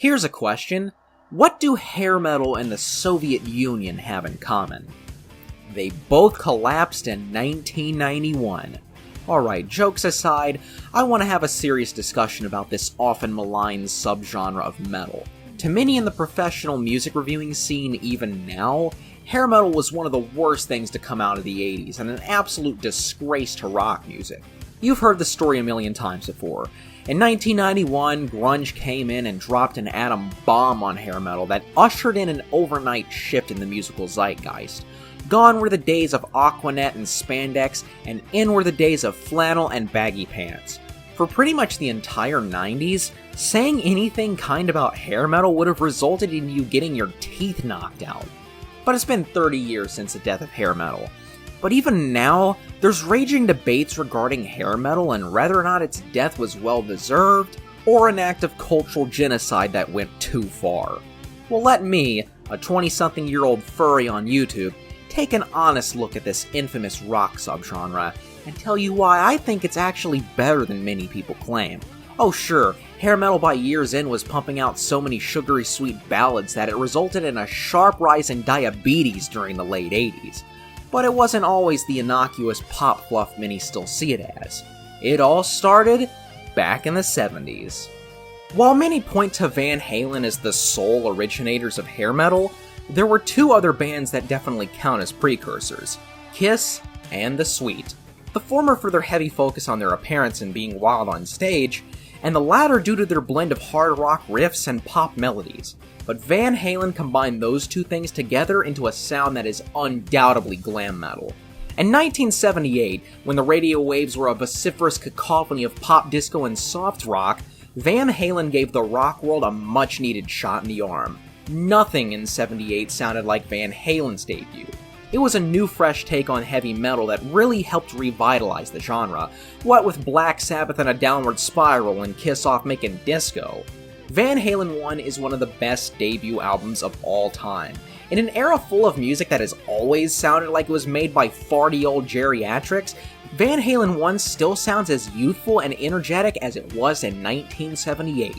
Here's a question. What do hair metal and the Soviet Union have in common? They both collapsed in 1991. Alright, jokes aside, I want to have a serious discussion about this often maligned subgenre of metal. To many in the professional music reviewing scene even now, hair metal was one of the worst things to come out of the 80s and an absolute disgrace to rock music. You've heard the story a million times before. In 1991, grunge came in and dropped an atom bomb on hair metal that ushered in an overnight shift in the musical zeitgeist. Gone were the days of Aquanet and spandex, and in were the days of flannel and baggy pants. For pretty much the entire 90s, saying anything kind about hair metal would have resulted in you getting your teeth knocked out. But it's been 30 years since the death of hair metal. But even now, there's raging debates regarding hair metal and whether or not its death was well-deserved, or an act of cultural genocide that went too far. Well, let me, a 20-something-year-old furry on YouTube, take an honest look at this infamous rock subgenre, and tell you why I think it's actually better than many people claim. Oh sure, hair metal by year's end was pumping out so many sugary sweet ballads that it resulted in a sharp rise in diabetes during the late 80s. But it wasn't always the innocuous pop fluff many still see it as. It all started back in the 70s. While many point to Van Halen as the sole originators of hair metal, there were two other bands that definitely count as precursors, Kiss and The Sweet. The former for their heavy focus on their appearance and being wild on stage, and the latter due to their blend of hard rock riffs and pop melodies. But Van Halen combined those two things together into a sound that is undoubtedly glam metal. In 1978, when the radio waves were a vociferous cacophony of pop disco and soft rock, Van Halen gave the rock world a much-needed shot in the arm. Nothing in 78 sounded like Van Halen's debut. It was a new fresh take on heavy metal that really helped revitalize the genre, what with Black Sabbath and a downward spiral and Kiss off making disco. Van Halen 1 is one of the best debut albums of all time. In an era full of music that has always sounded like it was made by farty old geriatrics, Van Halen 1 still sounds as youthful and energetic as it was in 1978.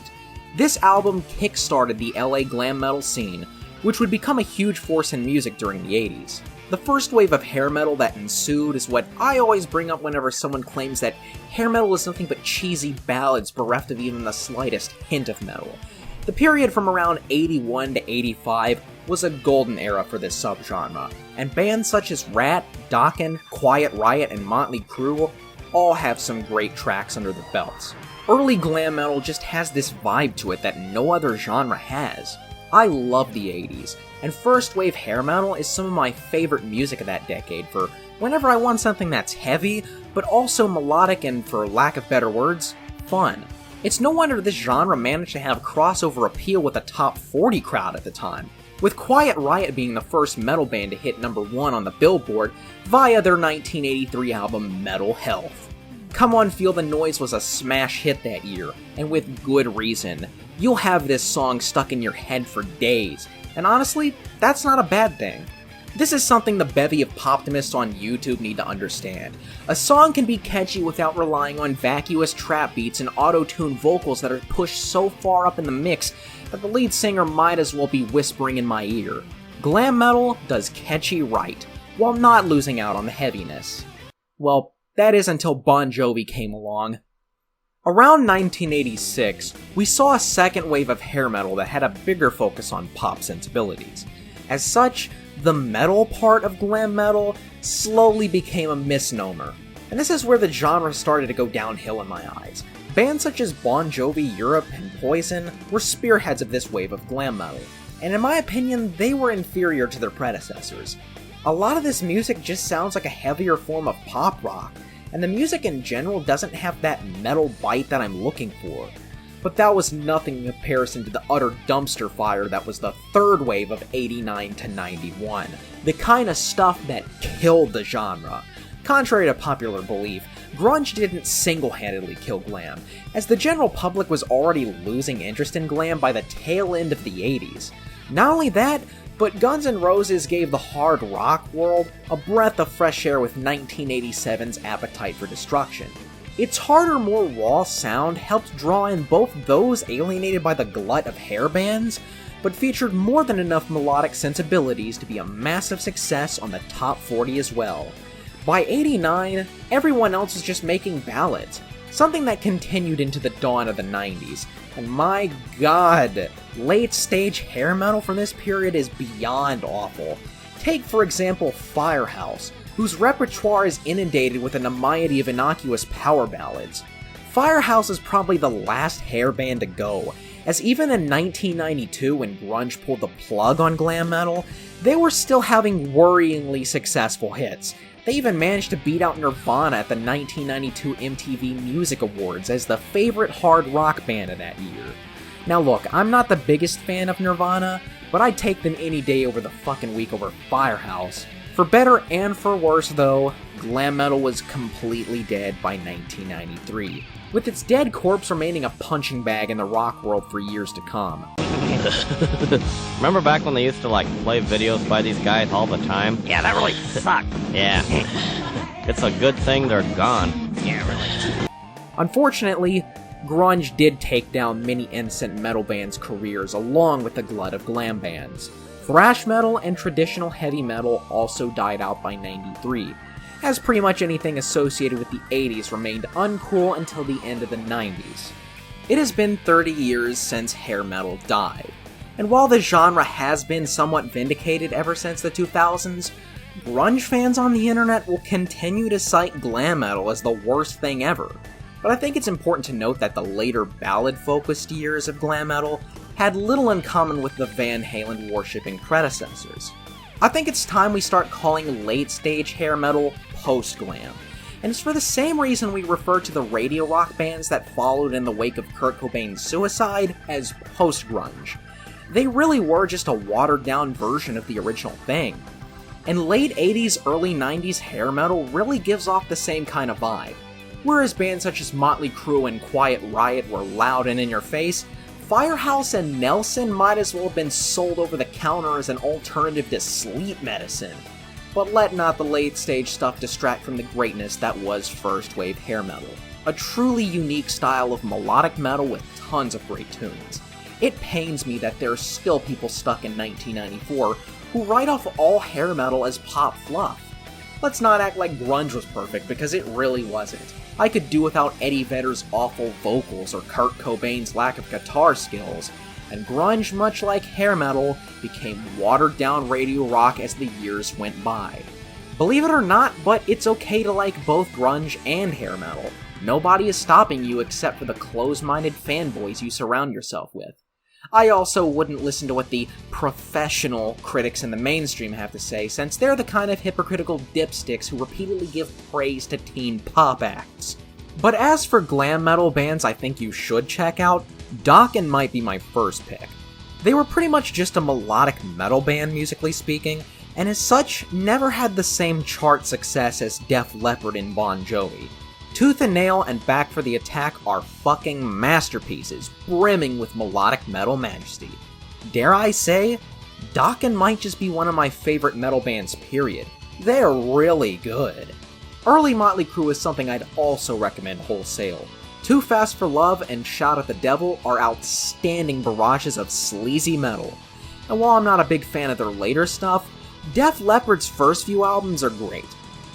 This album kick-started the LA glam metal scene, which would become a huge force in music during the 80s. The first wave of hair metal that ensued is what I always bring up whenever someone claims that hair metal is nothing but cheesy ballads bereft of even the slightest hint of metal. The period from around 81 to 85 was a golden era for this subgenre, and bands such as Rat, Dokken, Quiet Riot, and Motley Crue all have some great tracks under their belts. Early glam metal just has this vibe to it that no other genre has. I love the 80s, and first wave hair metal is some of my favorite music of that decade for whenever I want something that's heavy, but also melodic and, for lack of better words, fun. It's no wonder this genre managed to have crossover appeal with the top 40 crowd at the time, with Quiet Riot being the first metal band to hit number 1 on the Billboard via their 1983 album Metal Health. Come On Feel the Noise was a smash hit that year, and with good reason. You'll have this song stuck in your head for days, and honestly, that's not a bad thing. This is something the bevy of poptimists on YouTube need to understand. A song can be catchy without relying on vacuous trap beats and auto-tuned vocals that are pushed so far up in the mix that the lead singer might as well be whispering in my ear. Glam metal does catchy right, while not losing out on the heaviness. Well, that is until Bon Jovi came along. Around 1986, we saw a second wave of hair metal that had a bigger focus on pop sensibilities. As such, the metal part of glam metal slowly became a misnomer, and this is where the genre started to go downhill in my eyes. Bands such as Bon Jovi, Europe, and Poison were spearheads of this wave of glam metal, and in my opinion, they were inferior to their predecessors. A lot of this music just sounds like a heavier form of pop rock, and the music in general doesn't have that metal bite that I'm looking for. But that was nothing in comparison to the utter dumpster fire that was the third wave of 89 to 91. The kind of stuff that killed the genre. Contrary to popular belief, grunge didn't single-handedly kill glam, as the general public was already losing interest in glam by the tail end of the 80s. Not only that, but Guns N' Roses gave the hard rock world a breath of fresh air with 1987's Appetite for Destruction. Its harder, more raw sound helped draw in both those alienated by the glut of hair bands, but featured more than enough melodic sensibilities to be a massive success on the top 40 as well. By '89, everyone else was just making ballads, something that continued into the dawn of the '90s, and my god, late-stage hair metal from this period is beyond awful. Take, for example, Firehouse, whose repertoire is inundated with a namiety of innocuous power ballads. Firehouse is probably the last hair band to go, as even in 1992 when grunge pulled the plug on glam metal, they were still having worryingly successful hits. They even managed to beat out Nirvana at the 1992 MTV Music Awards as the favorite hard rock band of that year. Now look, I'm not the biggest fan of Nirvana, but I'd take them any day over the fucking week over Firehouse. For better and for worse though, glam metal was completely dead by 1993, with its dead corpse remaining a punching bag in the rock world for years to come. Remember back when they used to play videos by these guys all the time? Yeah, that really sucked. Yeah. It's a good thing they're gone. Yeah, really. Unfortunately, grunge did take down many innocent metal bands' careers along with the glut of glam bands. Thrash metal and traditional heavy metal also died out by '93, as pretty much anything associated with the '80s remained uncool until the end of the '90s. It has been 30 years since hair metal died, and while the genre has been somewhat vindicated ever since the 2000s, grunge fans on the internet will continue to cite glam metal as the worst thing ever. But I think it's important to note that the later ballad-focused years of glam metal had little in common with the Van Halen worshipping predecessors. I think it's time we start calling late-stage hair metal post-glam, and it's for the same reason we refer to the radio rock bands that followed in the wake of Kurt Cobain's suicide as post-grunge. They really were just a watered-down version of the original thing. And late 80s, early 90s hair metal really gives off the same kind of vibe. Whereas bands such as Motley Crue and Quiet Riot were loud and in your face, Firehouse and Nelson might as well have been sold over the counter as an alternative to sleep medicine. But let not the late stage stuff distract from the greatness that was first wave hair metal. A truly unique style of melodic metal with tons of great tunes. It pains me that there are still people stuck in 1994 who write off all hair metal as pop fluff. Let's not act like grunge was perfect, because it really wasn't. I could do without Eddie Vedder's awful vocals or Kurt Cobain's lack of guitar skills, and grunge, much like hair metal, became watered-down radio rock as the years went by. Believe it or not, but it's okay to like both grunge and hair metal. Nobody is stopping you except for the closed-minded fanboys you surround yourself with. I also wouldn't listen to what the professional critics in the mainstream have to say, since they're the kind of hypocritical dipsticks who repeatedly give praise to teen pop acts. But as for glam metal bands I think you should check out, Dokken might be my first pick. They were pretty much just a melodic metal band musically speaking, and as such, never had the same chart success as Def Leppard and Bon Jovi. Tooth and Nail and Back for the Attack are fucking masterpieces, brimming with melodic metal majesty. Dare I say, Dokken might just be one of my favorite metal bands, period. They're really good. Early Motley Crue is something I'd also recommend wholesale. Too Fast for Love and Shout at the Devil are outstanding barrages of sleazy metal. And while I'm not a big fan of their later stuff, Def Leppard's first few albums are great.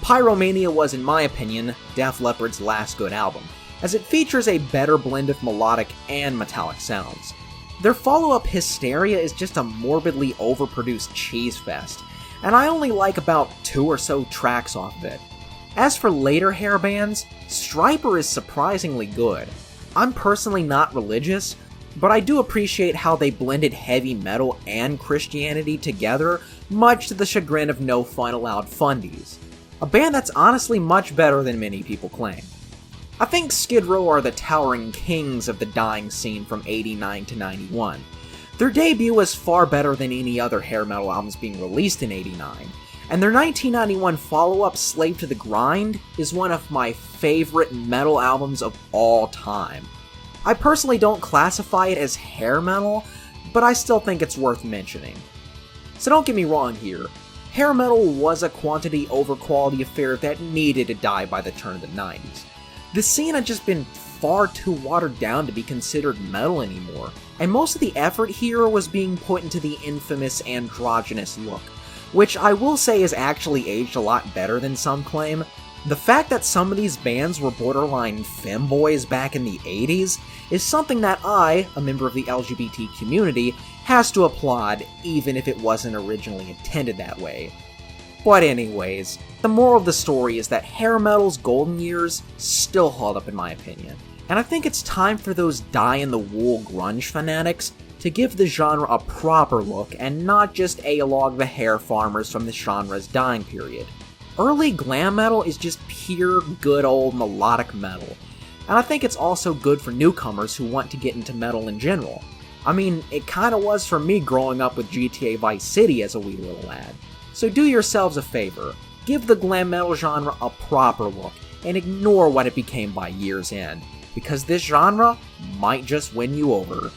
Pyromania was, in my opinion, Def Leppard's last good album, as it features a better blend of melodic and metallic sounds. Their follow-up Hysteria is just a morbidly overproduced cheese fest, and I only like about 2 or so tracks off of it. As for later hair bands, Stryper is surprisingly good. I'm personally not religious, but I do appreciate how they blended heavy metal and Christianity together, much to the chagrin of no fun allowed fundies. A band that's honestly much better than many people claim. I think Skid Row are the towering kings of the dying scene from '89 to '91. Their debut was far better than any other hair metal albums being released in '89, and their 1991 follow-up Slave to the Grind is one of my favorite metal albums of all time. I personally don't classify it as hair metal, but I still think it's worth mentioning. So don't get me wrong here. Hair metal was a quantity over quality affair that needed to die by the turn of the 90s. The scene had just been far too watered down to be considered metal anymore, and most of the effort here was being put into the infamous androgynous look, which I will say is actually aged a lot better than some claim. The fact that some of these bands were borderline femboys back in the 80s is something that I, a member of the LGBT community, has to applaud, even if it wasn't originally intended that way. But anyways, the moral of the story is that hair metal's golden years still hold up in my opinion, and I think it's time for those die-in-the-wool grunge fanatics to give the genre a proper look and not just A-log the hair farmers from the genre's dying period. Early glam metal is just pure, good old melodic metal, and I think it's also good for newcomers who want to get into metal in general. I mean, it kinda was for me growing up with GTA Vice City as a wee little lad. So do yourselves a favor, give the glam metal genre a proper look, and ignore what it became by year's end, because this genre might just win you over.